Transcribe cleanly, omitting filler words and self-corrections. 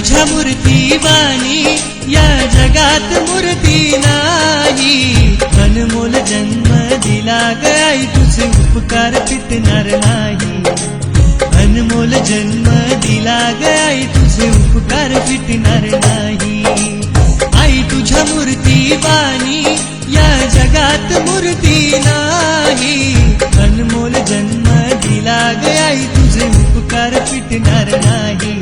तुझ्या मूर्तीवाणी या जगात मूर्ती नाही। अनमोल जन्म दिला ग आई, तुझे उपकार फिटणार नाही। अनमोल जन्म दिला ग आई, तुझे उपकार फिटणार नाही। आई तुझ्या मूर्तीवाणी या जगात मूर्ती नाही। अनमोल जन्म दिला ग आई, तुझे उपकार फिटणार नाही।